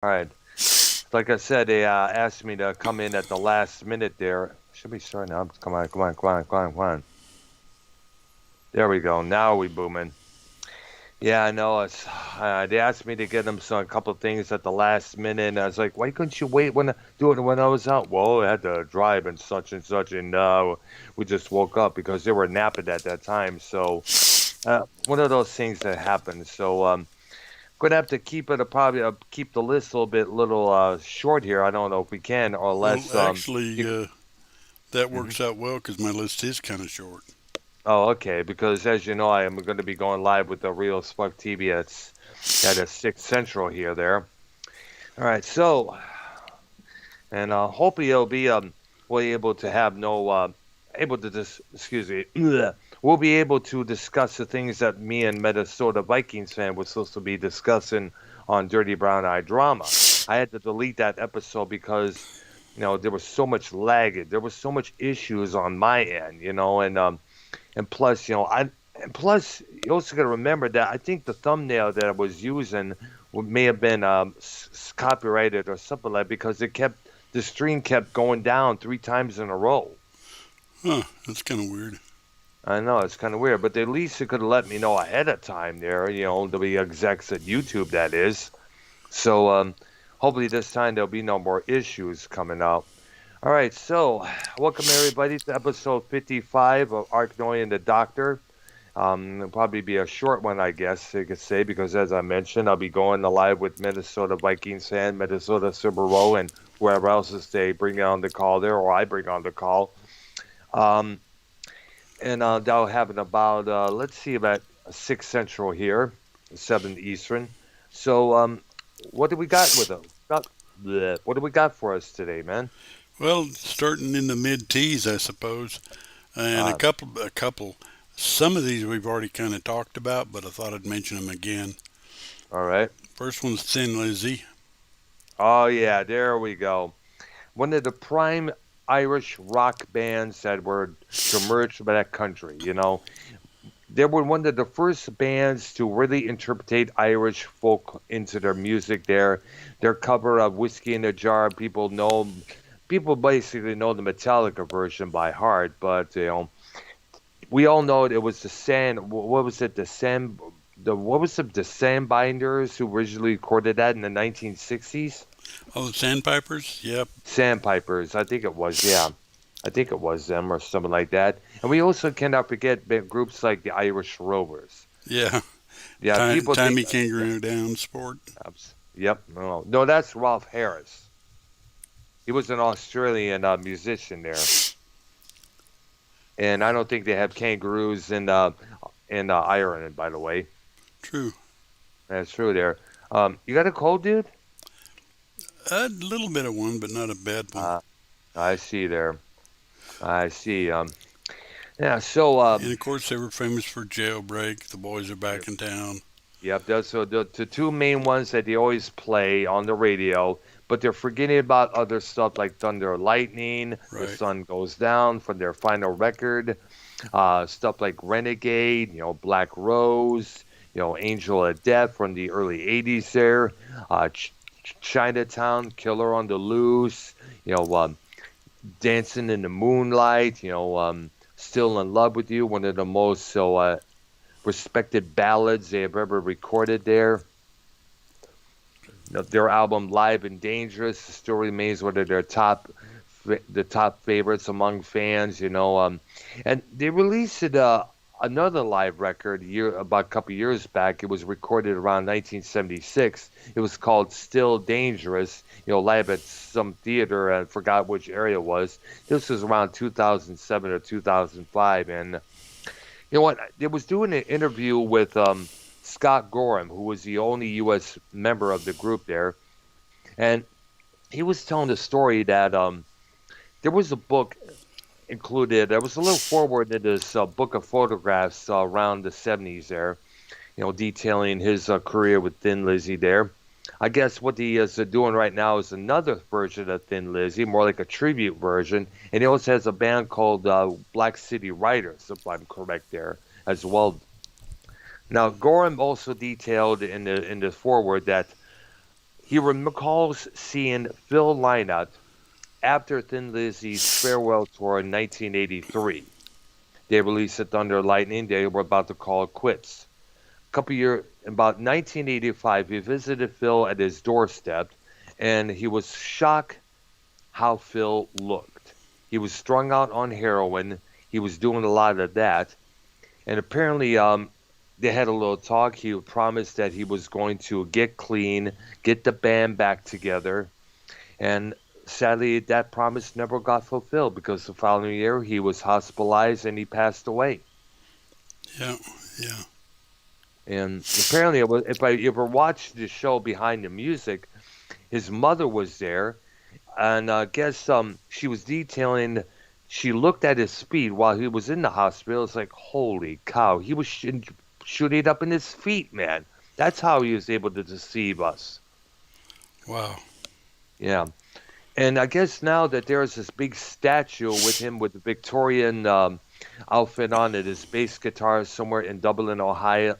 All right. Like I said, they asked me to come in at the last minute there. Should be starting now. Come on, come on, come on, come on, come on. There we go. Now we booming. Yeah, I know. It's they asked me to get them some a couple of things at the last minute, and I was like, "Why couldn't you wait do it when I was out?" Well, I had to drive and such, and we just woke up because they were napping at that time. So one of those things that happens. So gonna have to keep it probably keep the list a little short here. I don't know if we can or Well, less. actually, You, that mhm. works out well because my list is kind of short. Oh, okay. Because as you know, I am going to be going live with the Real Spark TV at 6 Central here. There. All right. So, and hopefully you'll be we'll be able to have no able to just excuse me. We'll be able to discuss the things that me and Minnesota Vikings fan was supposed to be discussing on Dirty Brown Eye Drama. I had to delete that episode because there was so much lag. There was so much issues on my end, and plus, and plus, you also got to remember that I think the thumbnail that I was using may have been copyrighted or something like because the stream kept going down 3 times in a row. Huh, that's kind of weird. I know it's kind of weird, but at least it could have let me know ahead of time there. The execs at YouTube that is. So hopefully this time there'll be no more issues coming up. All right, so welcome everybody to episode 55 of Arknolia and the Doctor. It'll probably be a short one, I guess you could say, because as I mentioned, I'll be going live with Minnesota Vikings fan, Minnesota Super Bowl, and whoever else is they bring on the call there, or I bring on the call. Um, and that'll happen about let's see, about 6 Central here, 7 Eastern. So what do we got with them? What do we got for us today, man? Well, starting in the mid tees, I suppose, and a Uh, couple, a couple. Some of these we've already kind of talked about, but I thought I'd mention them again. all right. First one's Thin Lizzy. Oh yeah, there we go. One of the prime Irish rock bands that were to emerge from that country. They were one of the first bands to really interpret Irish folk into their music. Their cover of "Whiskey in a Jar," people basically know the Metallica version by heart, but we all know it was the Sand. What was it? What was the Sandbinders who originally recorded that in the 1960s? Oh, the Sandpipers? Yep. Sandpipers, I think it was, yeah. I think it was them or something like that. And we also cannot forget groups like the Irish Rovers. Yeah. Yeah, people think, Timey Kangaroo Down Sport. yep, no, that's Ralph Harris. He was an Australian musician there, and I don't think they have kangaroos in Ireland, by the way. True. That's true there. You got a cold, dude? A little bit of one, but not a bad one. Uh, I see there. I see. Yeah. So, And of course, they were famous for Jailbreak. The Boys Are yep. Back in Town. Yep. So the two main ones that they always play on the radio, but they're forgetting about other stuff like Thunder, Lightning, The Right. Sun Goes Down from their final record, stuff like Renegade, Black Rose, Angel of Death from the early '80s there, Chinatown, Killer on the Loose, Dancing in the Moonlight, Still in Love with You, one of the most respected ballads they have ever recorded there. Their album Live and Dangerous still remains one of their the top favorites among fans, and they released another live record about a couple years back. It was recorded around 1976. It was called Still Dangerous, live at some theater. I forgot which area it was. This was around 2007 or 2005, and you know what? They was doing an interview with Scott Gorham, who was the only U.S. member of the group there, and he was telling the story that there was a book included. There was a little forward in this book of photographs around the 70s there, detailing his career with Thin Lizzy there. I guess what he is doing right now is another version of Thin Lizzy, more like a tribute version. And he also has a band called Black City Riders, if I'm correct there, as well. Now, Gorham also detailed in the forward that He recalls seeing Phil Lynott after Thin Lizzy's farewell tour in 1983. They released a Thunder and Lightning. They were about to call it quits. Couple years, about 1985, he visited Phil at his doorstep, and he was shocked how Phil looked. He was strung out on heroin. He was doing a lot of that, and apparently, they had a little talk. He promised that he was going to get clean, get the band back together, and sadly, that promise never got fulfilled because the following year he was hospitalized and he passed away. Yeah, yeah. And apparently, it was, if I ever watched the show Behind the Music, his mother was there, and I guess she was detailing. She looked at his feet while he was in the hospital. It's like, holy cow, he was shooting up in his feet, man. That's how he was able to deceive us. Wow. Yeah. And I guess now that there's this big statue with him with the Victorian outfit on it, his bass guitar somewhere in Dublin, Ohio,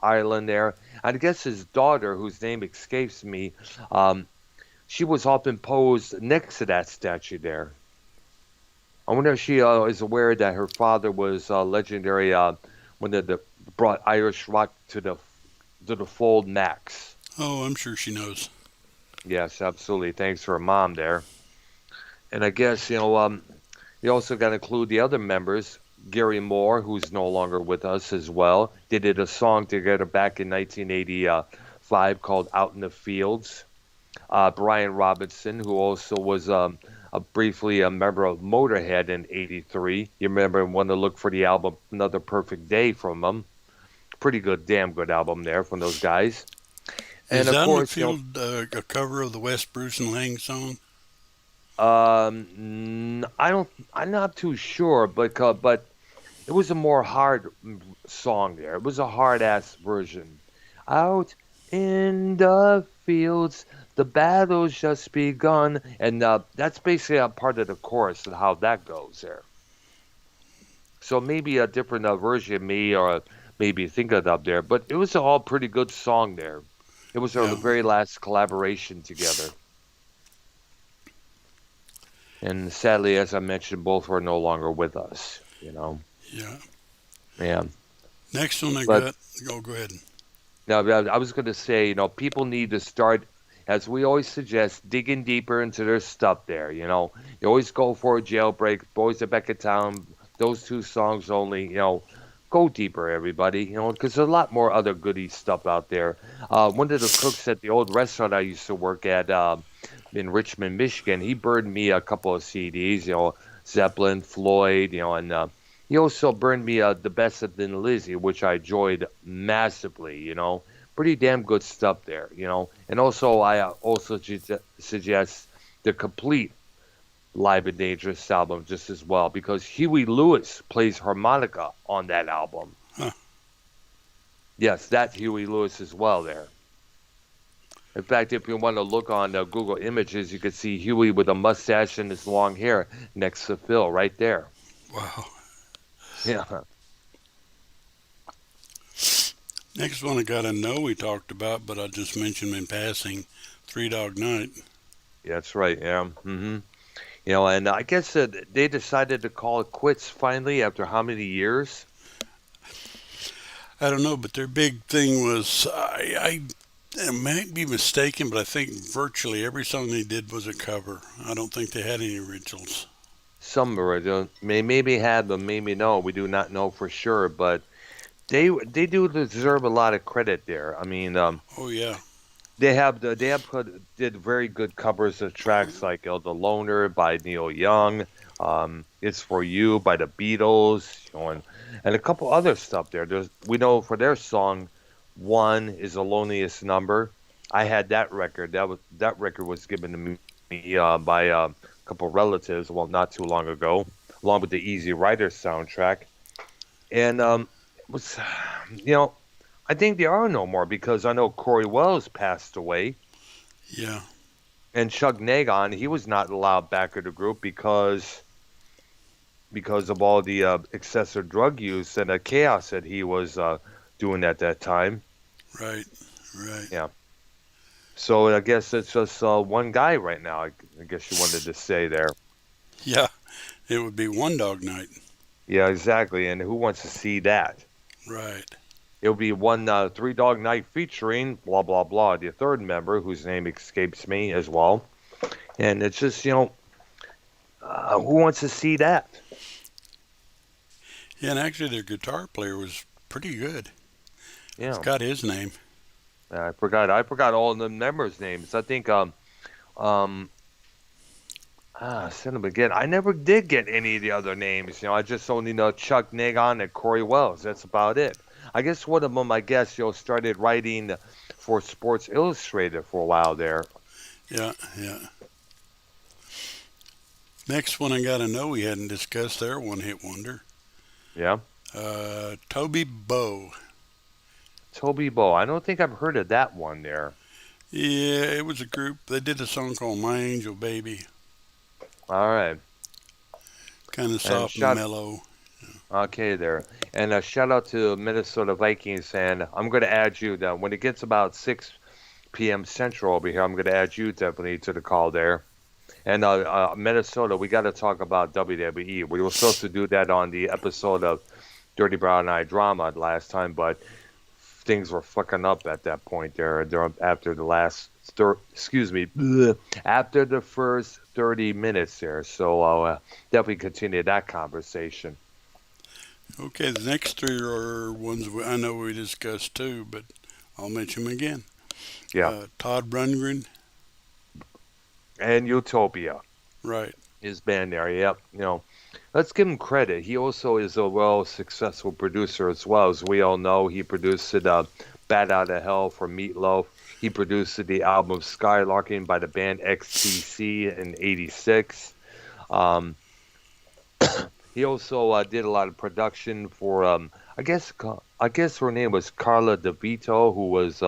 Ireland there. I guess his daughter, whose name escapes me, um, she was often posed next to that statue there. I wonder if she is aware that her father was legendary when they brought Irish rock to the fold Max. Oh, I'm sure she knows. Yes, absolutely. Thanks for her mom there. And I guess, you also got to include the other members. Gary Moore, who's no longer with us as well. They did a song together back in 1985 called Out in the Fields. Brian Robinson, who also was briefly a member of Motorhead in '83. You remember when to look for the album Another Perfect Day from them. Pretty good, damn good album there from those guys. And Is of Out in the course, Field a cover of the West Bruce and Lang song? I don't, I'm not too sure, but it was a more hard song there. It was a hard ass version. Out in the fields, the battle's just begun, and that's basically a part of the chorus and how that goes there. So maybe a different version, me or maybe think of it up there, but it was all pretty good song there. It was our Yeah, very last collaboration together, and sadly, as I mentioned, both were no longer with us. yeah. Yeah. Next one I But got. Go ahead. now, I was going to say, people need to start, as we always suggest, digging deeper into their stuff there. You always go for a jailbreak, Boys Are Back in Town, those two songs only. Go deeper, everybody. Because there's a lot more other goody stuff out there. One of the cooks at the old restaurant I used to work at in Richmond, Michigan, he burned me a couple of CDs. Zeppelin, Floyd, and he also burned me the best of Thin Lizzy, which I enjoyed massively. Pretty damn good stuff there. And also I also suggest the complete Live and Dangerous album just as well because Huey Lewis plays harmonica on that album. Huh. Yes, that Huey Lewis as well there. In fact, if you want to look on Google Images, you can see Huey with a mustache and his long hair next to Phil right there. Wow. Yeah. Next one I got to know we talked about, but I just mentioned in passing, Three Dog Night. Yeah, that's right. Yeah. And I guess they decided to call it quits finally after how many years? I don't know, but their big thing was I might be mistaken, but I think virtually every song they did was a cover. I don't think they had any originals. Some original, maybe had them, maybe no. We do not know for sure, but they do deserve a lot of credit there. I mean, Oh yeah, did very good covers of tracks like "The Loner" by Neil Young, "It's for You" by the Beatles, and a couple other stuff there. We know for their song, "One" is the loneliest number. I had that record. That record was given to me by a couple relatives, well, not too long ago, along with the Easy Rider soundtrack, and it was, you know. I think there are no more because I know Corey Wells passed away, yeah, and Chuck Nagon he was not allowed back in the group because of all the excessive drug use and the chaos that he was doing at that time. right, right. Yeah, So I guess it's just one guy right now. I guess you wanted to say there. Yeah, it would be one dog night. Yeah, exactly. And who wants to see that? Right. It'll be one three dog night featuring blah blah blah. The third member, whose name escapes me as well. And it's just who wants to see that? Yeah, and actually their guitar player was pretty good. I Yeah, forgot his name. I forgot all of the members' names. I think um send them again. I never did get any of the other names. I just only know Chuck Nagon and Corey Wells. That's about it. I guess one of them, I guess, started writing for Sports Illustrated for a while there. Yeah, yeah. Next one I got to know we hadn't discussed their one hit wonder. Yeah. Toby Bow. Toby Bo. I don't think I've heard of that one there. Yeah, it was a group. They did a song called My Angel Baby. All right. Kind of And soft and mellow. okay there. And a shout out to Minnesota Vikings. And I'm going to add you that when it gets about 6 p.m. Central over here, I'm going to add you definitely to the call there. And Minnesota, we got to talk about WWE. We were supposed to do that on the episode of Dirty Brown Eye Drama last time, but things were fucking up at that point there after the excuse me, after the first 30 minutes there. So I'll definitely continue that conversation. Okay, the next three are ones I know we discussed too, but I'll mention them again. Yeah. Todd Rundgren. And Utopia, Right. his band there. Yep. Let's give him credit. He also is a well successful producer as well. As we all know, he produced Bat Out of Hell for Meatloaf. He produced the album Skylarking by the band XTC in '86. Um, he also did a lot of production for I guess her name was Carla DeVito, who was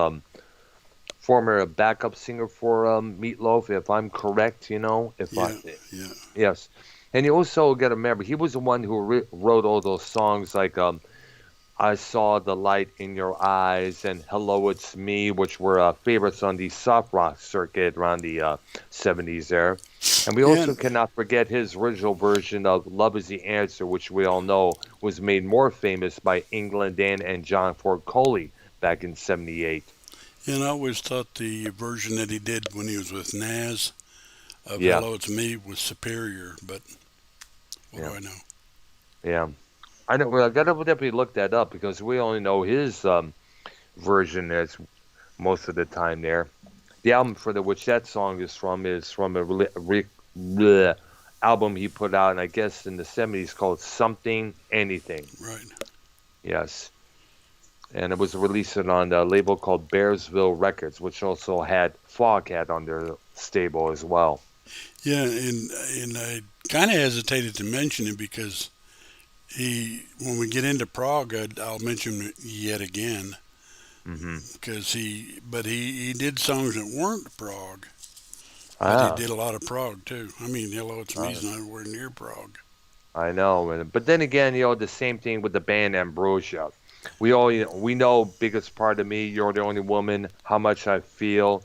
former backup singer for Meatloaf, if I'm correct. If I Yeah, yeah. yes. And you also got to remember, he was the one who wrote all those songs like "I Saw the Light in Your Eyes" and "Hello, It's Me," which were favorites on the soft rock circuit around the '70s there. And we Yeah, also cannot forget his original version of "Love Is the Answer," which we all know was made more famous by England Dan and John Ford Coley back in '78. and I always thought the version that he did when he was with Nas of Yeah, Hello It's Me was superior, but what do yeah, I know? yeah. I know. Well, I gotta definitely look that up because we only know his version as most of the time there. The album for the which that song is from a bleh, album he put out, and I guess in the '70s called Something Anything. Right. Yes, and it was released on a label called Bearsville Records, which also had Foghat on their stable as well. Yeah, and I kind of hesitated to mention it because when we get into Prague, I'll mention it yet again Hmm. because he did songs that weren't Prague, but he Ah, did a lot of Prague too. I mean, Hello It's uh, Me's nowhere near Prague. I know, but then again, the same thing with the band Ambrosia. We know biggest part of me, you're the only woman, how much I feel,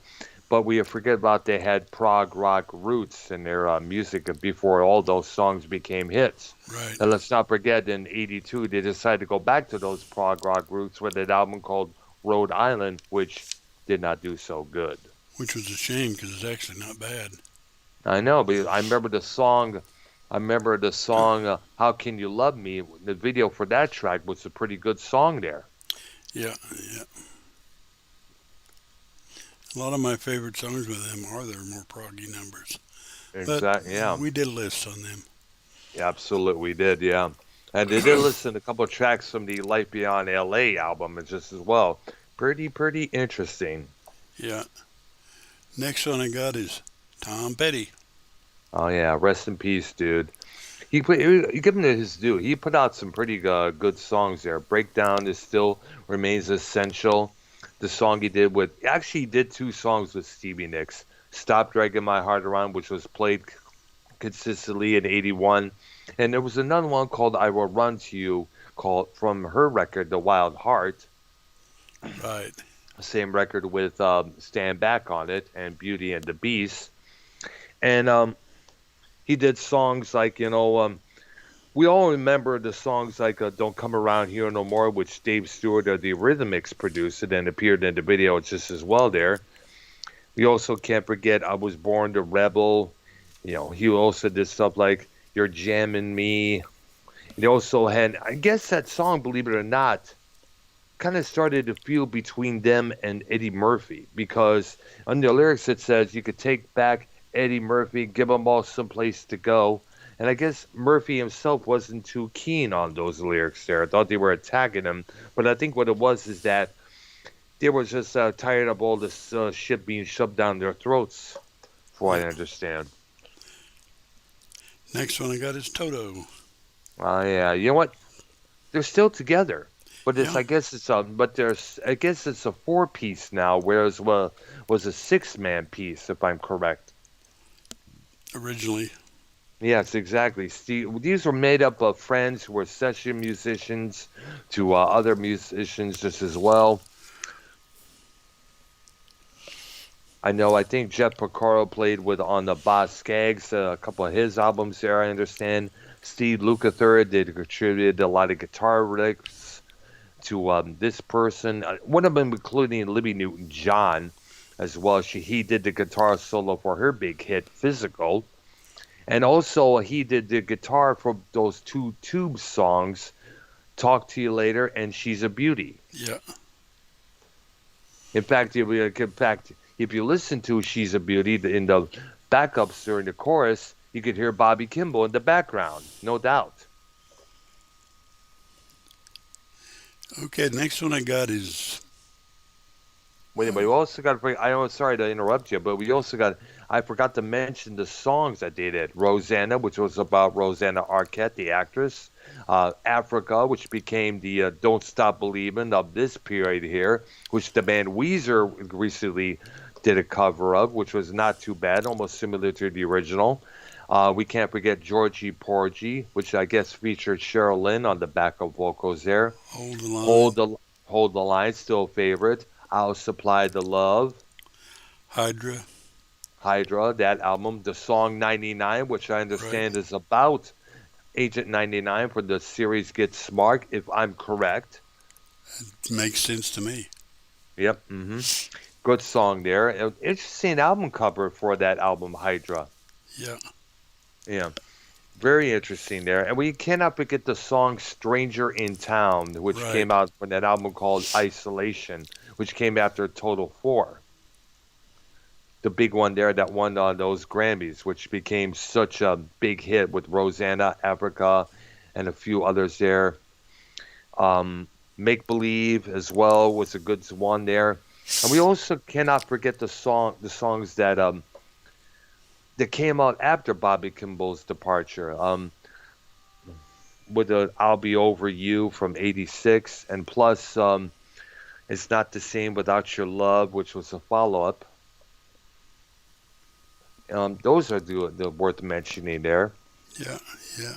but we forget about they had prog rock roots in their music before all those songs became hits. Right. And let's not forget, in '82 they decided to go back to those prog rock roots with an album called Rhode Island, which did not do so good. Which was a shame because it's actually not bad. I know, but I remember the song. I remember the song "How Can You Love Me." The video for that track was a pretty good song there. Yeah, yeah. A lot of my favorite songs with them are their more proggy numbers. But Exactly. Yeah. we did a list on them. Absolutely, we did. Yeah, and they did listen to a couple of tracks from the Life Beyond LA album, just as well. Pretty interesting. Yeah. Next one I got is Tom Petty. Oh yeah, rest in peace, dude. You give him his due. He put out some pretty good songs there. Breakdown is still remains essential. The song he did with actually he did two songs with Stevie Nicks. Stop Dragging My Heart Around, which was played consistently in '81, and there was another one called I Will Run to You, called from her record The Wild Heart. Right. same record with Stand Back on it and Beauty and the Beast. And he did songs like, we all remember the songs like Don't Come Around Here No More, which Dave Stewart of the Rhythmics produced and appeared in the video just as well there. We also can't forget I Was Born to Rebel. He also did stuff like You're Jamming Me. He also had, I guess that song, believe it or not, kind of started to feud between them and Eddie Murphy because on the lyrics it says you could take back Eddie Murphy, give them all someplace to go. And I guess Murphy himself wasn't too keen on those lyrics there. I thought they were attacking him. But I think what it was is that they were just tired of all this shit being shoved down their throats, from what Yeah. I understand. Next one I got is Toto. Oh, yeah. You know what? They're still together. But Yeah, I guess it's a four-piece now, whereas was a six-man piece, if I'm correct. originally. Yes, exactly. Steve, these were made up of friends who were session musicians to other musicians just as well. I know. I think Jeff Porcaro played with on the Boz Scaggs, a couple of his albums there. I understand. Steve Lukather did contributed a lot of guitar licks to this person. One of them, including Libby Newton-John, as well. He did the guitar solo for her big hit, "Physical." And also, he did the guitar for those two Tube songs, "Talk to You Later" and "She's a Beauty." Yeah. If you listen to "She's a Beauty" in the backups during the chorus, you could hear Bobby Kimball in the background, no doubt. Okay, the next one I got is Wait, but we also got. I know. Sorry to interrupt you, but we also got. I forgot to mention the songs that they did. "Rosanna," which was about Rosanna Arquette, the actress. "Africa," which became the "Don't Stop Believin'" of this period here, which the band Weezer recently did a cover of, which was not too bad, almost similar to the original. We can't forget "Georgie Porgy," which I guess featured Cheryl Lynn on the backup vocals there. Hold the Line, Hold the Hold the Line, still a favorite. "I'll Supply the Love." Hydra. Hydra, that album. The song 99, which I Right. understand is about Agent 99 for the series Get Smart, if I'm correct. Makes sense to me. Yep. Good song there. Interesting album cover for that album, Hydra. Yeah. Yeah. Very interesting there. And we cannot forget the song "Stranger in Town," which Right. came out from that album called "Isolation," which came after Total 4. The big one there that won those Grammys, which became such a big hit with Rosanna, Africa, and a few others there. "Make Believe" as well was a good one there. And we also cannot forget the songs that came out after Bobby Kimball's departure. With the "I'll Be Over You" from '86, and plus "It's Not the Same Without Your Love," which was a follow up. Those are the worth mentioning there. Yeah. Yeah.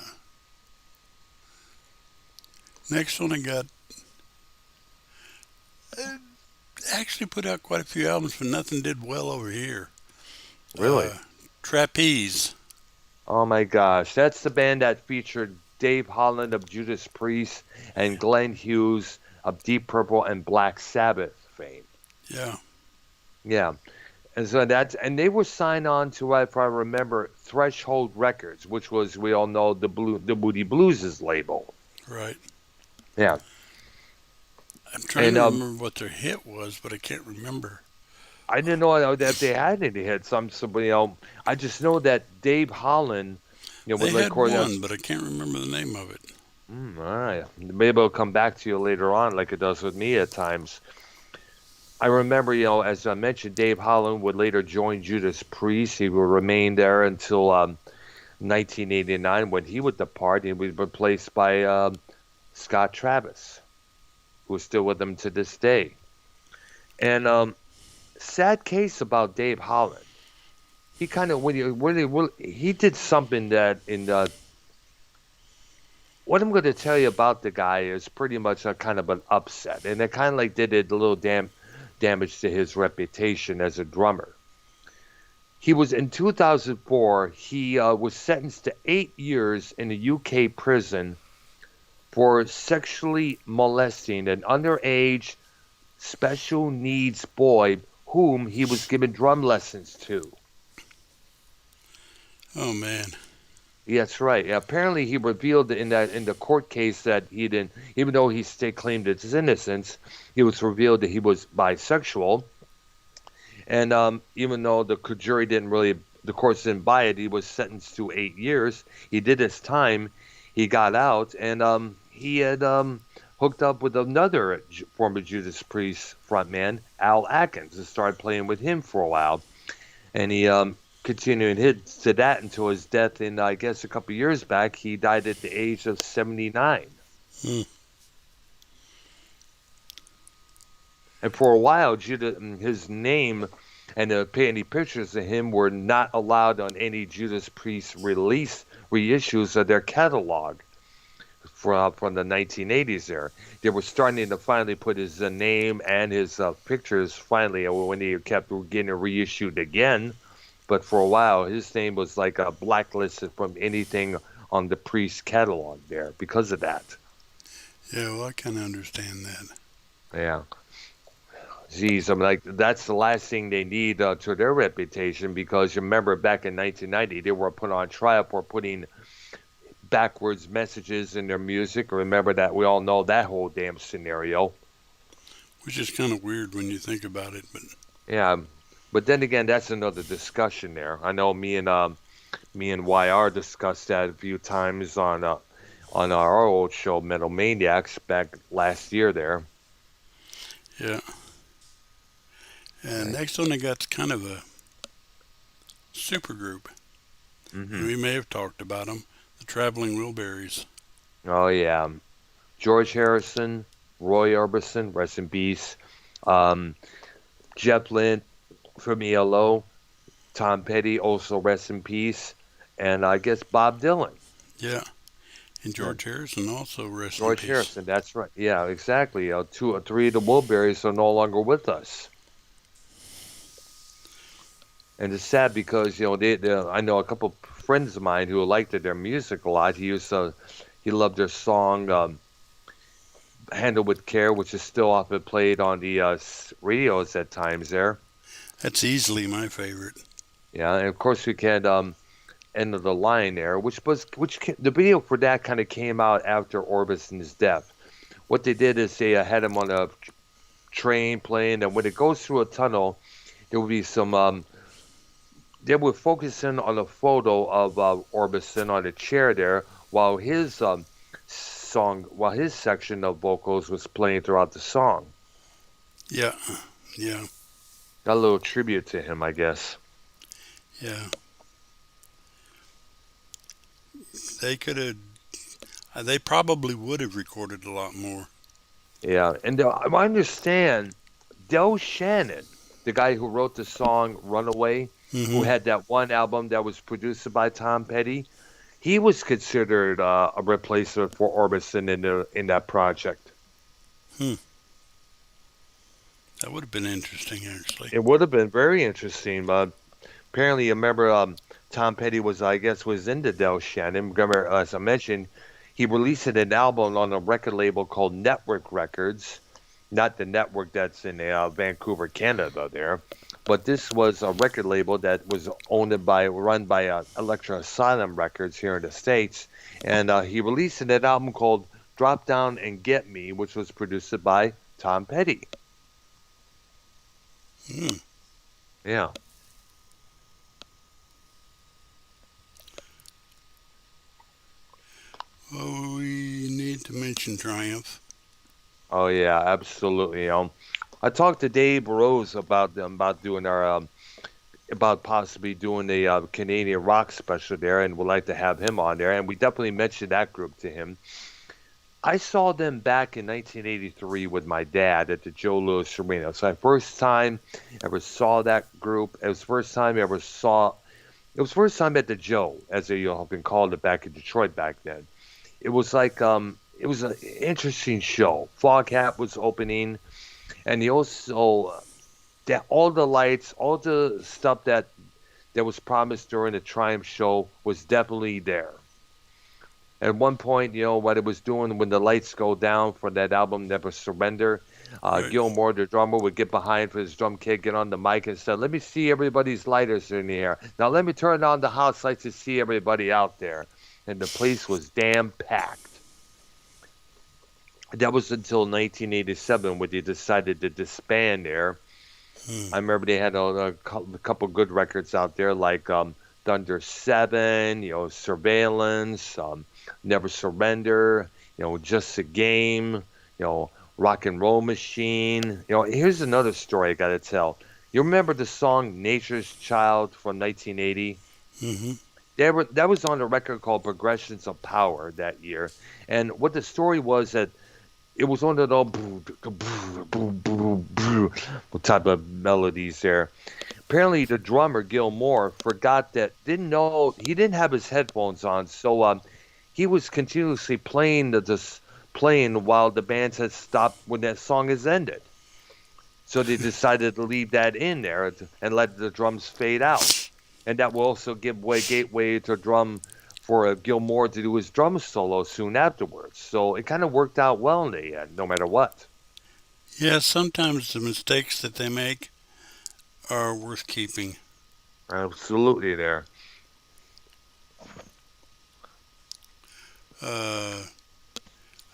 Next one I got uh, actually put out quite a few albums, but nothing did well over here. Really? Uh, Trapeze. Oh my gosh, that's the band that featured Dave Holland of Judas Priest and Glenn Hughes of Deep Purple and Black Sabbath fame. Yeah. Yeah, and they were signed on to, if I remember, Threshold Records, which was, we all know, the Moody Blues' label. Right. Yeah, I'm trying and to remember what their hit was, but I can't remember. I didn't know that they had any hits. I just know that Dave Holland, They would had record one, us. but I can't remember the name of it. All right, maybe it'll come back to you later on, like it does with me at times. I remember, as I mentioned, Dave Holland would later join Judas Priest. He would remain there until 1989 when he would depart. He would be replaced by Scott Travis, who is still with them to this day. And sad case about Dave Holland. He kind of he did something that in what I'm going to tell you about the guy is pretty much a kind of an upset, and it kind of like did it a little damn damage to his reputation as a drummer. He was in 2004. He was sentenced to 8 years in a UK prison for sexually molesting an underage special needs boy whom he was giving drum lessons to. Oh man. That's right. Apparently, he revealed in the court case that he didn't, even though he state claimed his innocence, it was revealed that he was bisexual. And even though the jury didn't really, the courts didn't buy it, he was sentenced to 8 years. He did his time. He got out, and he had hooked up with another former Judas Priest frontman, Al Atkins, and started playing with him for a while. And he continued to that until his death in, I guess, a couple of years back. He died at the age of 79. Hmm. And for a while, his name and any pictures of him were not allowed on any Judas Priest reissues of their catalog from the 1980s there. They were starting to finally put his name and his pictures finally when he kept getting reissued again. But for a while, his name was like blacklisted from anything on the Priest catalog there because of that. Yeah, well, I can understand that. Yeah. Geez, I'm like, that's the last thing they need to their reputation, because you remember back in 1990, they were put on trial for putting backwards messages in their music. Remember that? We all know that whole damn scenario. Which is kind of weird when you think about it, but Yeah, but then again, that's another discussion there. I know me and YR discussed that a few times on our old show, Metal Maniacs, back last year there. yeah. And next one I got kind of a super group. Hmm. We may have talked about them, the Traveling Wilburys. Oh yeah, George Harrison, Roy Orbison, rest in peace. Um, Jeff Lynne from ELO, Tom Petty, also rest in peace, and I guess Bob Dylan. Yeah. And Yeah, George Harrison also rest in George peace. Harrison. That's right. Yeah, exactly. Two or three of the Wilburys are no longer with us. And it's sad because I know a couple friends of mine who liked their music a lot. He loved their song "Handle with Care," which is still often played on the radios at times. There, That's easily my favorite. yeah, and of course we can "End of the Line" there, the video for that kind of came out after Orbison's death. What they did is they had him on a train playing, and when it goes through a tunnel, there will be some. They were focusing on a photo of Orbison on a chair there, while his while his section of vocals was playing throughout the song. Yeah. Yeah. Got a little tribute to him, I guess. Yeah. They could have, they probably would have recorded a lot more. Yeah, and I understand Del Shannon, the guy who wrote the song "Runaway," who Hmm. had that one album that was produced by Tom Petty. He was considered a replacement for Orbison in that project. Hmm. That would have been interesting, actually. It would have been very interesting, but apparently, you remember Tom Petty I guess, was into Del Shannon. Remember, as I mentioned, he released an album on a record label called Network Records, not the network that's in Vancouver, Canada there. But this was a record label that was run by Electro Asylum Records here in the States. And he released an album called Drop Down and Get Me, which was produced by Tom Petty. Hmm. Yeah. Well, we need to mention Triumph. Oh, yeah, absolutely. I talked to Dave Rose about doing about possibly doing the Canadian rock special there, and would like to have him on there. And we definitely mentioned that group to him. I saw them back in 1983 with my dad at the Joe Louis Arena. So I first time ever saw that group. It was first time I ever saw. It was first time at the Joe, as they have been called it back in Detroit back then. It was like it was an interesting show. Foghat was opening, And he also that all the lights, all the stuff that was promised during the Triumph show was definitely there. At one point, what it was doing when the lights go down for that album, Never Surrender, Right. Gilmore, the drummer, would get behind for his drum kit, get on the mic and say, "Let me see everybody's lighters in the air. Now let me turn on the house lights to see everybody out there." And the place was damn packed. That was until 1987 when they decided to disband there. Hmm. I remember they had a couple good records out there like Thunder 7, Surveillance, Never Surrender, Just a Game, Rock and Roll Machine. Here's another story I got to tell. You remember the song Nature's Child from 1980? Mm-hmm. That was on a record called Progressions of Power that year. And what the story was that it was one of those type of melodies there. Apparently, the drummer Gil Moore forgot that didn't know he didn't have his headphones on, so he was continuously playing this playing while the band had stopped when that song is ended. So they decided to leave that in there and let the drums fade out, and that will also give gateway to drum for Gilmore to do his drum solo soon afterwards. So it kind of worked out well in the end, no matter what. Yeah, sometimes the mistakes that they make are worth keeping. Absolutely, there. Uh,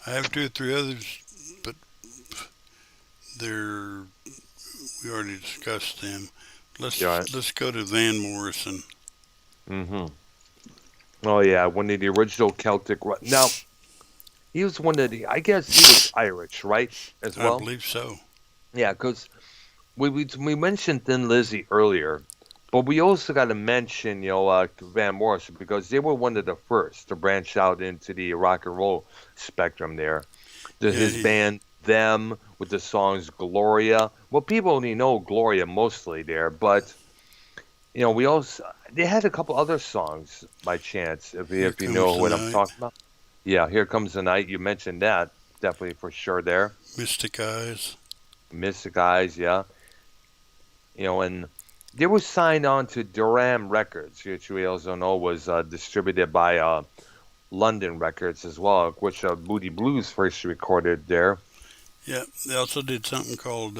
I have two or three others, but they're we already discussed them. Yeah. Let's go to Van Morrison. Mm-hmm. Oh yeah, one of the original Celtic. Now he was one of the. I guess he was Irish, right? As I well. believe so. Yeah, because we mentioned Thin Lizzy earlier, but we also got to mention Van Morrison because they were one of the first to branch out into the rock and roll spectrum. There, Yeah, his band Them with the songs Gloria. Well, people only know Gloria mostly there, but we also they had a couple other songs by chance Here if you know Comes the what I'm Night, talking about. Yeah, Here Comes the Night. You mentioned that definitely for sure there. Mystic Eyes. Mystic Eyes, yeah. And they were signed on to Duran Records, which we also know was distributed by London Records as well, which Moody Blues first recorded there. Yeah, they also did something called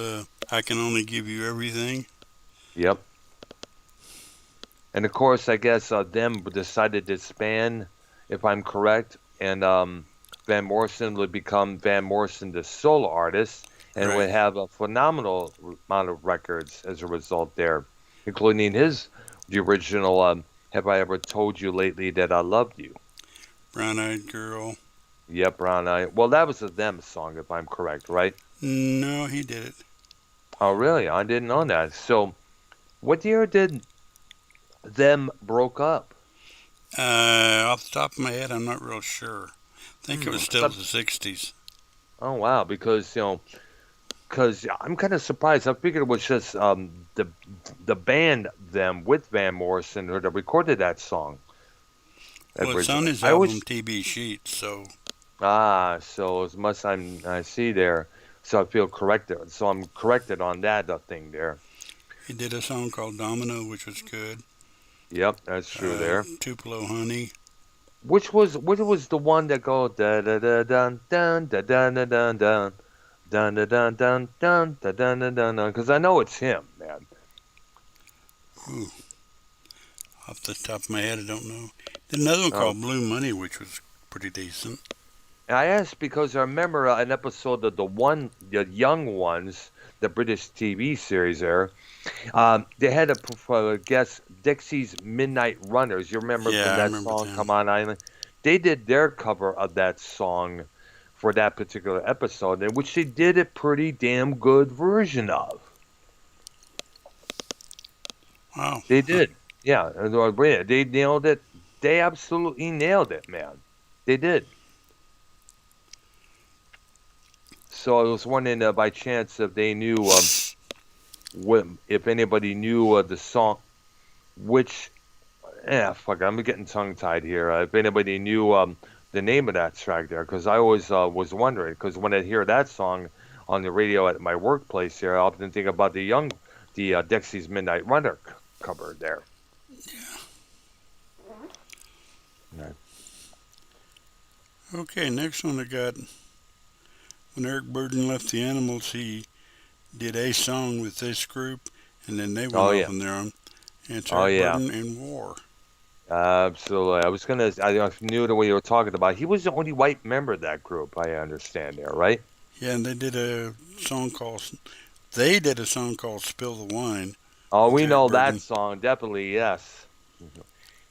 I Can Only Give You Everything. Yep. And of course, I guess them decided to disband, if I'm correct, and Van Morrison would become Van Morrison, the solo artist, and Right. would have a phenomenal amount of records as a result there, including the original "Have I Ever Told You Lately That I Loved You?" Brown Eyed Girl. Yep, Brown Eye. Well, that was a them song, if I'm correct, right? No, he did it. Oh, really? I didn't know that. So, what year did them broke up? Off the top of my head, I'm not real sure. I think it was 'Cause still the 60s. oh wow, because because I'm kind of surprised. I figured it was just the band them with Van Morrison who that recorded that song Well, it's on originally. his I album always TB Sheet, so so as much I see there, so I feel corrected. So I'm corrected on that thing there. he did a song called Domino, which was good. Yep, that's true there. Tupelo Honey. Which was the one that go da da da dun dun da dun da dun dun dun da dun dun dun da dun da dun dun? Because I know it's him, man. Ooh, off the top of my head, I don't know. Did another one Oh, called Blue Money, which was pretty decent. and I asked because I remember an episode of the Young Ones, the British TV series there. They had a guest, Dixie's Midnight Runners. You remember from Yeah, I that remember song, them. Come On Island? They did their cover of that song for that particular episode, in which they did a pretty damn good version of. Wow. They did. Yeah, they nailed it. They absolutely nailed it, man. They did. So I was wondering by chance if they knew if anybody knew the song, which, fuck, I'm getting tongue tied here. If anybody knew the name of that track there, because I always was wondering, because when I hear that song, on the radio at my workplace there, I often think about the Dexy's Midnight Runner cover there. Yeah. Okay, next one I got. When Eric Burden left the Animals, he did a song with this group, and then they went Oh off yeah. on their own. And it's Oh Eric yeah. Burden and War. Absolutely. I knew the way you were talking about. He was the only white member of that group, I understand there, right? Yeah, and song called they did a song called "Spill the Wine" Oh, with we Eric know that Burden. song, definitely, yes. You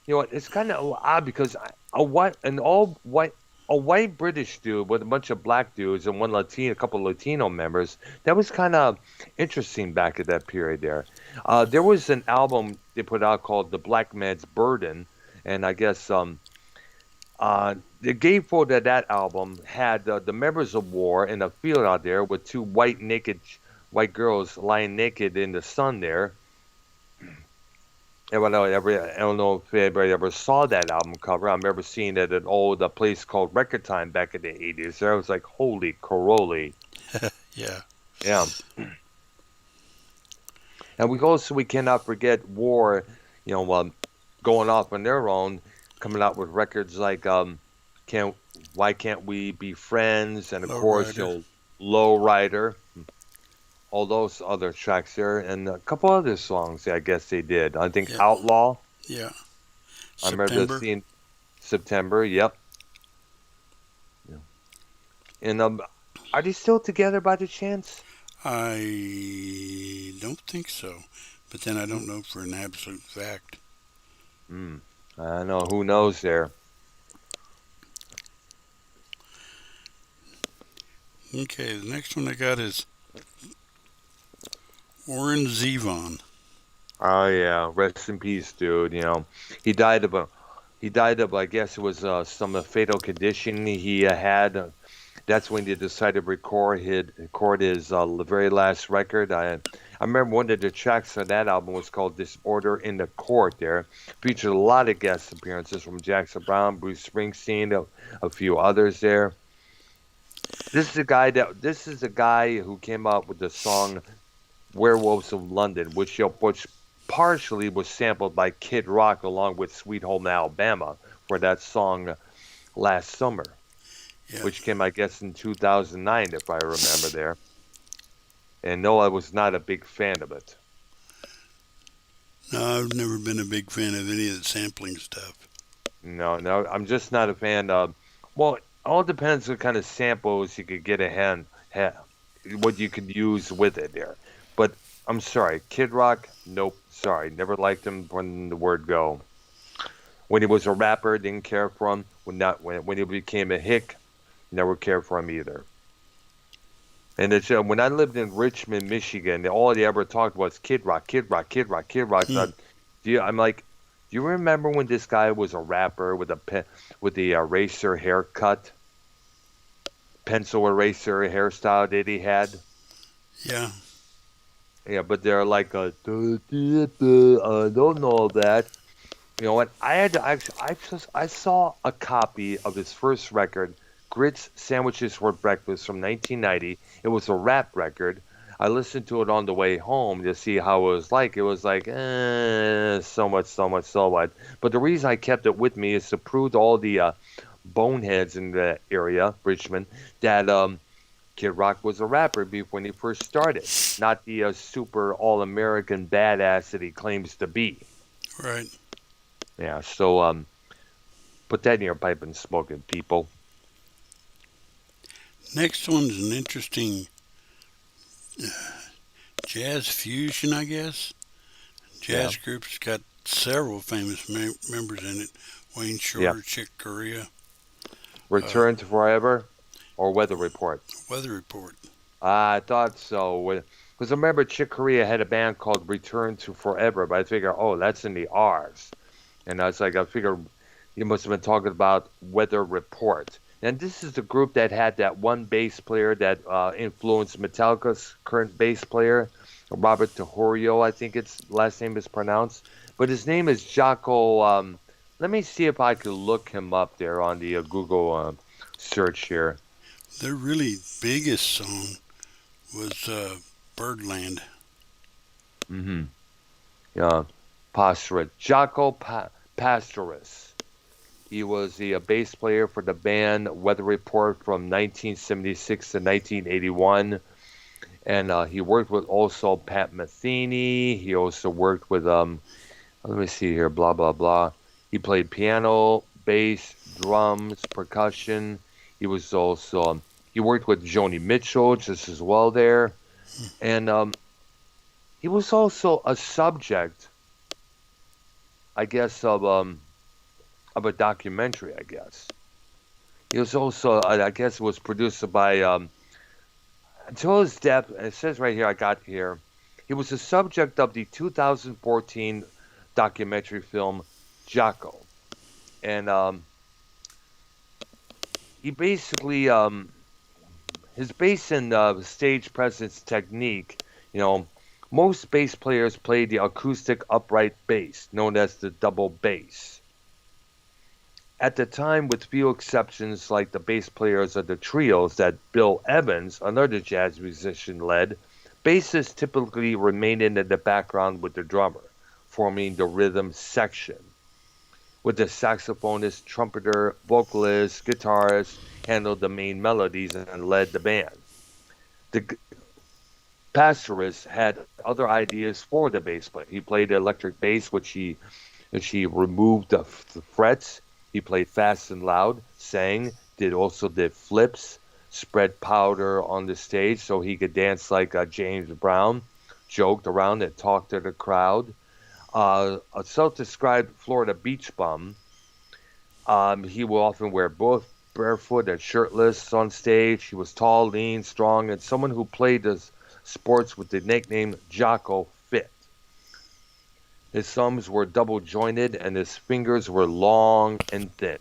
know what? It's kind of odd because a white, an all white, a white British dude with a bunch of black dudes and a couple Latino members. That was kind of interesting back at that period there. There was an album they put out called "The Black Man's Burden," and I guess the gatefold of that album had the members of War in a field out there with two white girls lying naked in the sun there. I don't know if anybody ever saw that album cover. I remember seeing it at a place called Record Time back in the 80s. There I was like, holy caroli. Yeah, Yeah. And we cannot forget War, you know, going off on their own, coming out with records like can't Why Can't We Be Friends? And of course, Lowrider. Low Rider, all those other tracks there, and a couple other songs I guess they did. I think Yeah, Outlaw. yeah. I remember September. seeing September. Yep. Yeah. And are they still together by the chance? I don't think so, but then I don't know for an absolute fact. Hmm. I don't know. Who knows there? Okay, the next one I got is Warren Zevon. Oh yeah. Rest in peace, dude. You know, he died of a he died of I guess it was some fatal condition he had. That's when he decided to record his very last record. I remember one of the tracks on that album was called "Disorder in the Court." There featured a lot of guest appearances from Jackson Brown, Bruce Springsteen, a few others there. This is the guy who came up with the song "Werewolves of London," which partially was sampled by Kid Rock along with "Sweet Home Alabama" for that song "Last Summer," Yeah. which came, I guess, in 2009, if I remember there. And no, I was not a big fan of it. No, I've never been a big fan of any of the sampling stuff. No, no, I'm just not a fan of. Well, it all depends what kind of samples you could get what you could use with it there. But I'm sorry, Kid Rock, nope, sorry, never liked him from the word go. When he was a rapper, didn't care for him. When he became a hick, never cared for him either. And when I lived in Richmond, Michigan, all he ever talked was Kid Rock, Kid Rock, Kid Rock, Kid Rock. Hmm. I'm like, do you remember when this guy was a rapper with the eraser haircut, pencil eraser hairstyle that he had? Yeah, Yeah, but they're like, I don't know that. You know what? I had to actually, I saw a copy of his first record, Grits Sandwiches for Breakfast from 1990. It was a rap record. I listened to it on the way home to see how it was like. It was like, so much, so much, so much. But the reason I kept it with me is to prove to all the boneheads in the area, Richmond, that Kid Rock was a rapper when he first started, not the super all-American badass that he claims to be. right. Yeah, so put that in your pipe and smoke it, people. Next one's an interesting jazz fusion, I guess. Yeah. Jazz group's got several famous members in it. Wayne Yeah. Shorter, Chick Corea, uh, Return to Forever or Weather Report. Weather Report. I thought so. Because I remember Chick Corea had a band called Return to Forever, but I figured, oh, that's in the R's. And I was like, I figured you must have been talking about Weather Report. And this is the group that had that one bass player that influenced Metallica's current bass player, Robert Tahorio, I think its last name is pronounced. But his name is Jocko. Let me see if I could look him up there on the Google search here. Their really biggest song was Birdland. Mm-hmm. Yeah. Pastoris. Pastoris. He was the bass player for the band Weather Report from 1976 to 1981. And he worked with also Pat Metheny. He also worked with, let me see here, blah, blah, blah. He played piano, bass, drums, percussion. He was also, he worked with Joni Mitchell just as well there. And he was also a subject, I guess, of a documentary, I guess. He was also, I guess it was produced by, until his death, and it says right here, I got here, he was the subject of the 2014 documentary film Jocko. And he basically, his bass and stage presence technique, you know, most bass players play the acoustic upright bass, known as the double bass. At the time, with few exceptions like the bass players of the trios that Bill Evans, another jazz musician, led, bassists typically remained in the background with the drummer, forming the rhythm section, with the saxophonist, trumpeter, vocalist, guitarist handled the main melodies and led the band. The pastorist had other ideas for the bass player. He played the electric bass, which he removed the frets. He played fast and loud, sang, did flips, spread powder on the stage so he could dance like James Brown, joked around and talked to the crowd. A self-described Florida beach bum, he will often wear both barefoot and shirtless on stage. He was tall, lean, strong, and someone who played the sports with the nickname Jocko Fit. His thumbs were double jointed and his fingers were long and thin.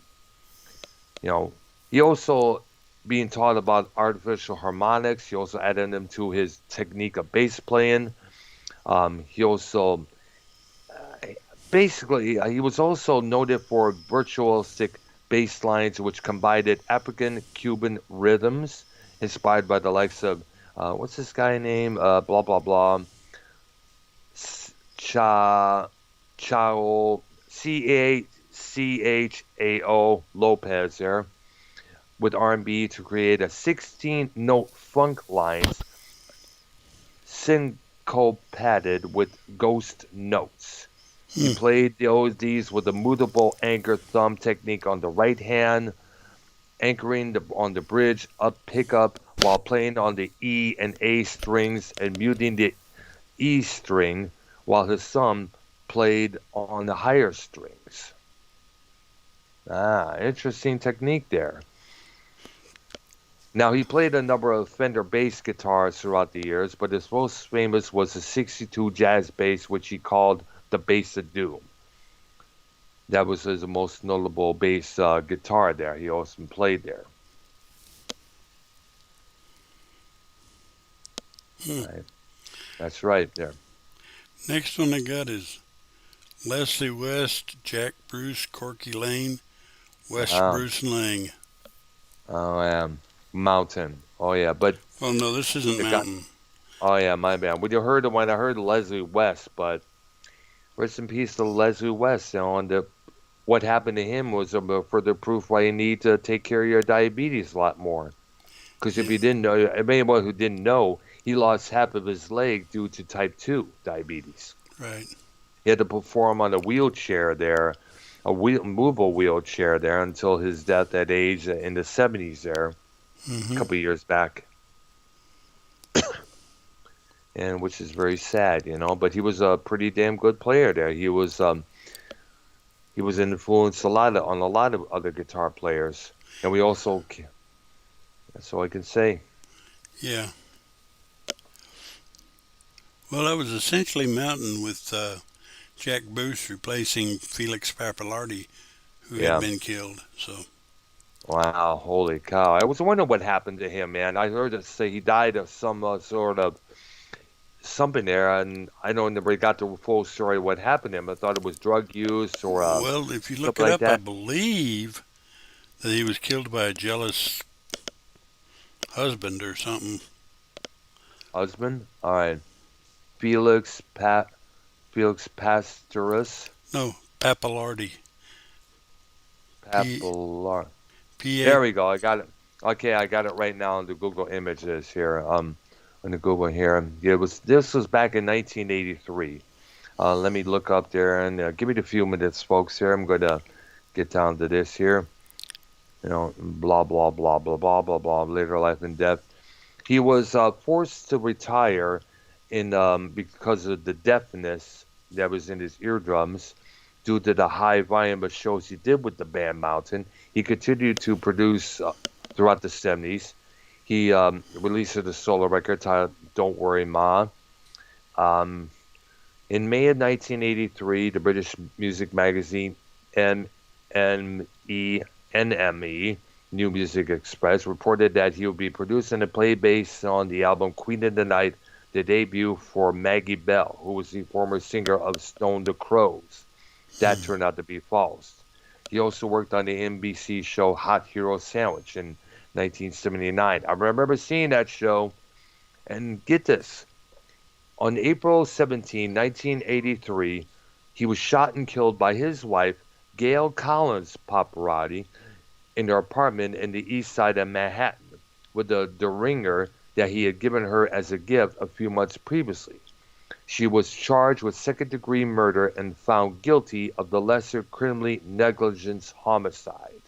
You know, he also being taught about artificial harmonics. He also added them to his technique of bass playing. He also basically he was also noted for virtuosic bass lines which combined African Cuban rhythms inspired by the likes of what's this guy name? Blah blah blah. Cha Chao Chao Lopez there with R&B to create a 16-note funk lines syncopated with ghost notes. He Hmm. played these with a movable anchor thumb technique on the right hand, anchoring on the bridge up pickup while playing on the E and A strings and muting the E string while his thumb played on the higher strings. Ah, interesting technique there. Now, he played a number of Fender bass guitars throughout the years, but his most famous was the 62 jazz bass, which he called the Bass of Doom. That was his most notable bass guitar there. He also played there. Hmm. Right. That's right there. Next one I got is Leslie West, Jack Bruce, Corky Lane, West Uh-huh. Bruce and Lang. Oh, yeah. Mountain. Oh, yeah. But Well, no, this isn't the guy. Mountain. Oh, yeah, my bad. When you heard when I heard Leslie West, but rest in peace to Leslie West. You know, and what happened to him was a further proof why you need to take care of your diabetes a lot more. Because if Yeah, you didn't know, anyone who didn't know, he lost half of his leg due to type 2 diabetes. right. He had to perform on a wheelchair there, movable wheelchair there until his death at age in the 70's there, a Hmm. couple of years back. And which is very sad, you know. But he was a pretty damn good player there. He was influenced on a lot of other guitar players, and we also that's all I can say. Yeah. Well, I was essentially Mountain with Jack Bruce replacing Felix Pappalardi, who had Yeah. been killed. So, Wow, holy cow! I was wondering what happened to him, man. I heard it say he died of some sort of something there, and I don't never got the full story of what happened to him. I thought it was drug use or well, if you look something it like up, I that. believe that he was killed by a jealous husband or something. Husband. All right. Felix Pat Felix Pastorus No, Pappalardi. P Papillar. P A. There we go. I got it. Okay, I got it right now on the Google Images here. On the Google here. Yeah, this was back in 1983. Let me look up there and give me a few minutes, folks. Here, I'm going to get down to this here. Blah blah blah blah blah blah blah. Later life and death. He was forced to retire in because of the deafness that was in his eardrums due to the high volume of shows he did with the band Mountain. He continued to produce throughout the 70's. He released a solo record titled "Don't Worry, Ma." Um, in May of 1983, the British music magazine NME New Music Express reported that he would be producing a play based on the album Queen of the Night, the debut for Maggie Bell, who was the former singer of Stone the Crows. That turned out to be false. He also worked on the NBC show Hot Hero Sandwich in 1979. I remember seeing that show, and get this. On April 17, 1983, he was shot and killed by his wife, Gail Collins Paparotti, in their apartment in the east side of Manhattan with the ringer that he had given her as a gift a few months previously. She was charged with second-degree murder and found guilty of the lesser criminally negligence homicide.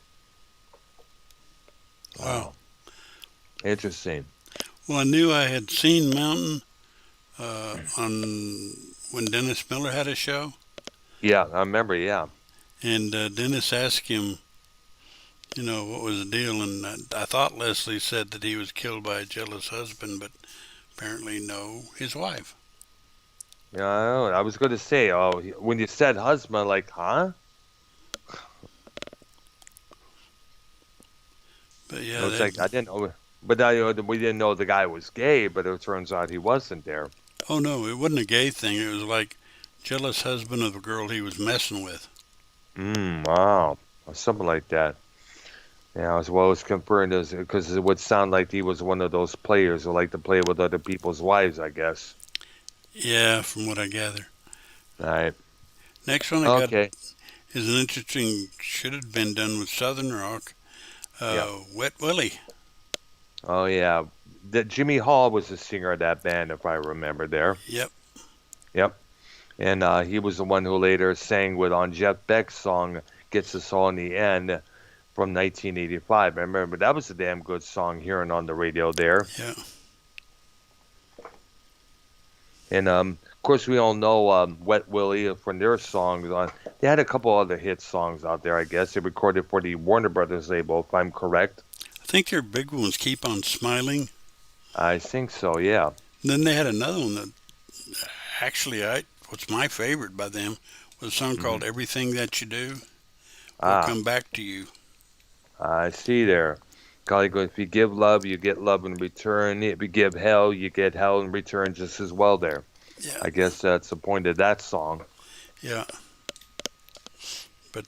Wow. Wow. Interesting. Well, I knew I had seen Mountain on when Dennis Miller had a show, Yeah, I remember, yeah. and Dennis asked him, what was the deal, and I thought Leslie said that he was killed by a jealous husband, but apparently no, his wife. Yeah, I know. I was going to say, when you said husband, like, huh? But It yeah, was like, I didn't know, but we didn't know the guy was gay, but it turns out he wasn't there. oh no, it wasn't a gay thing. It was like jealous husband of a girl he was messing with. Wow. Or something like that. Yeah, as well as confirmed as because it would sound like he was one of those players who like to play with other people's wives, I guess. Yeah, from what I gather. All right. Next one I got Okay. is an interesting, should have been done with Southern Rock. Yeah. Wet Willie. Oh, yeah. Jimmy Hall was the singer of that band, if I remember there. Yep. Yep. And he was the one who later sang with on Jeff Beck's song "Gets Us All in the End" from 1985. I remember that was a damn good song hearing on the radio there. Yeah. And of course, we all know Wet Willie from their songs. They had a couple other hit songs out there, I guess. They recorded for the Warner Brothers label, if I'm correct. I think their big one was Keep on Smiling. I think so, yeah. And then they had another one that actually what's my favorite by them was a song Hmm. called Everything That You Do Will Ah, Come Back to You. I see there. Golly, if you give love, you get love in return. If you give hell, you get hell in return just as well there. Yeah, I guess that's the point of that song. yeah. But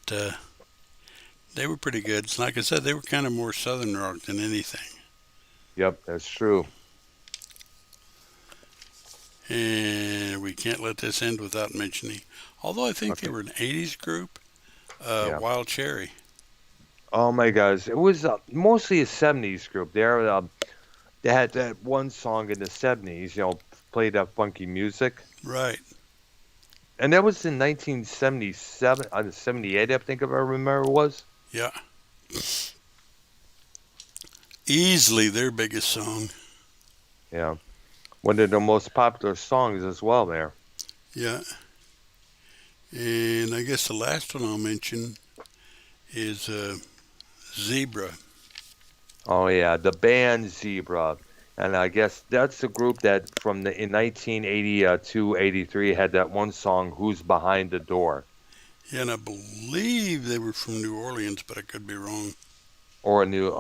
they were pretty good. Like I said, they were kind of more Southern rock than anything. Yep, that's true. And we can't let this end without mentioning, although I think they Okay. were an 80s group, Yeah. Wild Cherry. Oh my gosh, it was mostly a 70's group. They had that one song in the 70's, play that funky music. Right. And that was in 1977, 78, I think, if I remember, it was. Yeah. Easily their biggest song. Yeah. One of the most popular songs as well there. Yeah. And I guess the last one I'll mention is Zebra. Oh, yeah, the band Zebra. And I guess that's the group that in 1982, 83 had that one song, Who's Behind the Door? Yeah, and I believe they were from New Orleans, but I could be wrong. Or a new,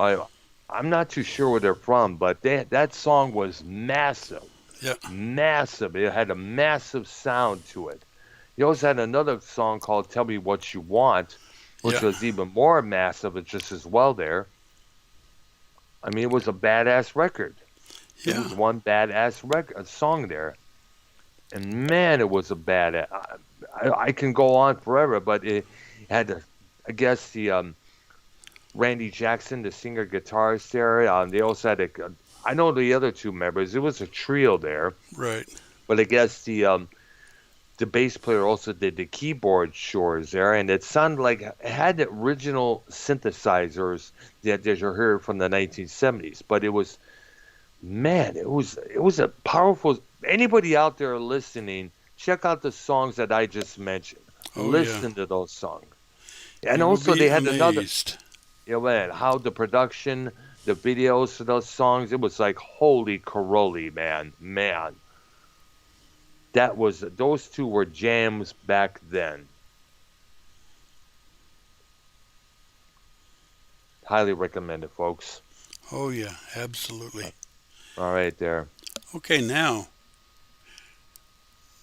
I'm not too sure where they're from, but that song was massive. Yeah. Massive. It had a massive sound to it. He also had another song called Tell Me What You Want, which Yeah. was even more massive and just as well there. I mean, it was a badass record. There Yeah. was one badass record song there, and man, it was a bad. I can go on forever, but it had the, I guess the Randy Jackson, the singer guitarist there. They also had a. I know the other two members. It was a trio there, Right. but I guess the bass player also did the keyboard chores there, and it sounded like it had the original synthesizers that you heard from the 1970s. But it was, man, it was a powerful. Anybody out there listening, check out the songs that I just mentioned. Oh yeah. Listen to those songs, and You will also be they had another. amazed. You know, man, how the production, the videos for those songs, it was like holy caroli, man. That was those two were jams back then. Highly recommend it, folks. Oh yeah, absolutely. All right, there. Okay, now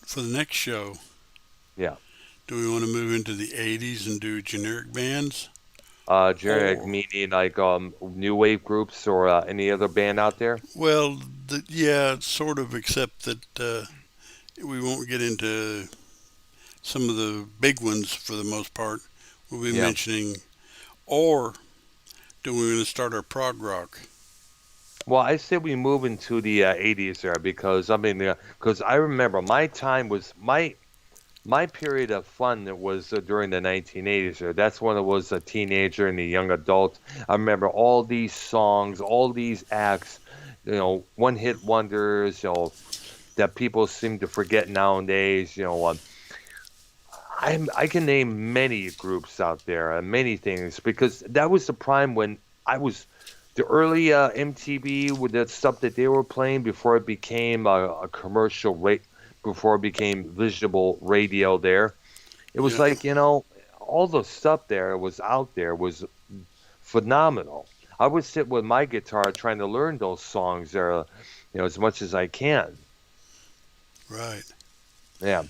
for the next show, Yeah. do we want to move into the 80s and do generic bands? Generic Or, meaning like new wave groups or any other band out there? well, yeah, sort of, except that we won't get into some of the big ones for the most part. We'll be Yeah. mentioning, or do we want to start our prog rock? Well, I say we move into the 80s there because I mean, because I remember my time was my period of fun that was during the 1980s. That's when I was a teenager and a young adult. I remember all these songs, all these acts, one hit wonders, that people seem to forget nowadays. I can name many groups out there, many things, because that was the prime when I was the early MTV with that stuff that they were playing before it became a commercial rate, before it became visible radio there. It was Yeah, like, all the stuff there was out there was phenomenal. I would sit with my guitar trying to learn those songs there, as much as I can. right. Yeah.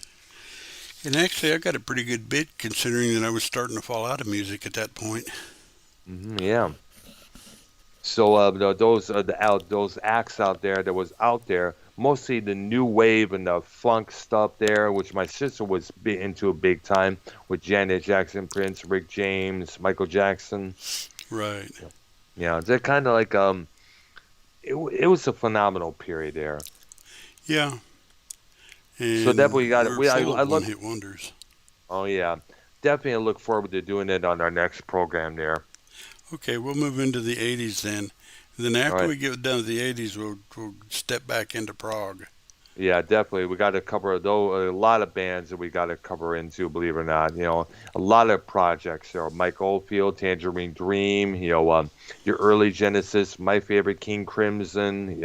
And actually, I got a pretty good bit considering that I was starting to fall out of music at that point. Yeah. So those acts out there that was out there, mostly the new wave and the funk stuff there, which my sister was into a big time with Janet Jackson, Prince, Rick James, Michael Jackson. Right. Yeah, they're kind of like it was a phenomenal period there. Yeah. So definitely And got it. we're full I of one look. hit wonders. Oh yeah, definitely look forward to doing it on our next program there. Okay, we'll move into the 80s then. Then All after right. we get done with the 80s, we'll step back into prog. Yeah, definitely. We got to cover though a lot of bands that we got to cover into. Believe it or not, a lot of projects. Mike Oldfield, Tangerine Dream. Your early Genesis. My favorite, King Crimson.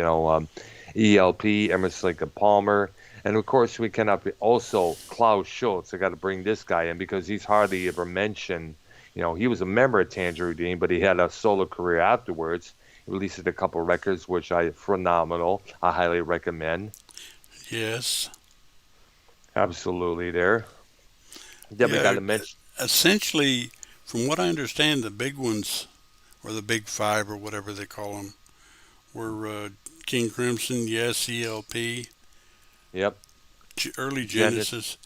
ELP, Emerson Lake and Palmer, and of course we cannot be also Klaus Schultz. I got to bring this guy in because he's hardly ever mentioned. He was a member of Tangerine Dream, but he had a solo career afterwards. He released a couple records, which I phenomenal. I highly recommend. Yes. Absolutely, there. Definitely got Yeah, to mention. essentially, from what I understand, the big ones, or the big five, or whatever they call them, were King Crimson, yes, ELP, Yep, early Genesis,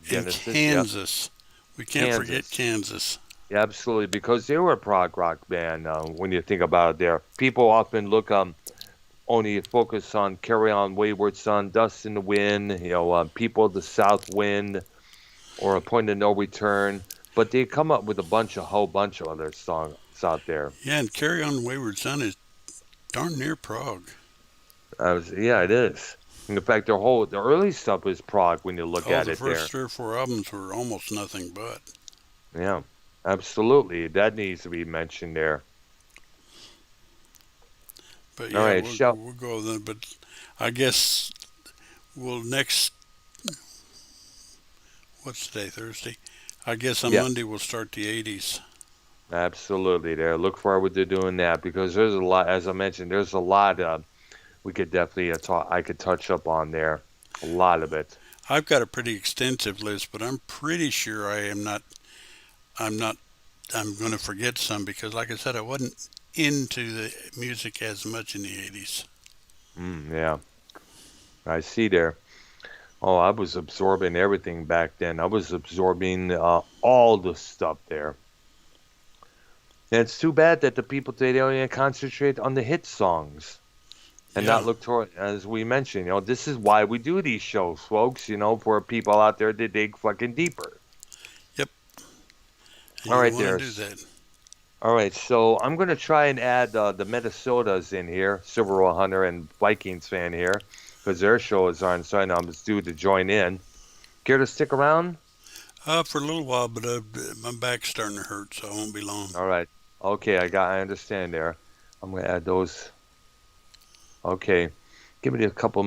Genesis, and Genesis. Yep, Kansas. We can't forget Kansas. Kansas. Yeah, absolutely, because they were a prog rock band. When you think about it, there, people often look only focus on Carry On Wayward Son, Dust in the Wind, People of the South Wind, or A Point of No Return. But they come up with whole bunch of other songs out there. Yeah, and Carry On Wayward Son is darn near prog. Yeah, it is. In fact, the early stuff is prog when you look Oh, at the it first there. 3 or 4 albums were almost nothing but. Yeah, absolutely. That needs to be mentioned there. But All yeah, right, we'll, shall we'll go then. But I guess we'll next, what's today, Thursday? I guess on yeah, Monday we'll start the 80s. absolutely there. Look forward to doing that because there's a lot, as I mentioned, there's a lot we could definitely talk. I could touch up on there, a lot of it. I've got a pretty extensive list, but I'm pretty sure I'm not, I'm going to forget some because, like I said, I wasn't into the music as much in the 80s. Yeah, I see there. Oh, I was absorbing everything back then. I was absorbing all the stuff there. And it's too bad that the people today only concentrate on the hit songs and not Yeah. look toward, as we mentioned, this is why we do these shows, folks, for people out there to dig fucking deeper. Yep. And All you right, want to there. do that. All right, so I'm going to try and add the Minnesotas in here, Silver Roll Hunter and Vikings fan here, because their show is on, so I know I'm due to join in. Care to stick around? For a little while, but my back's starting to hurt, so I won't be long. All right. Okay, I understand there. I'm going to add those. Okay. Give me a couple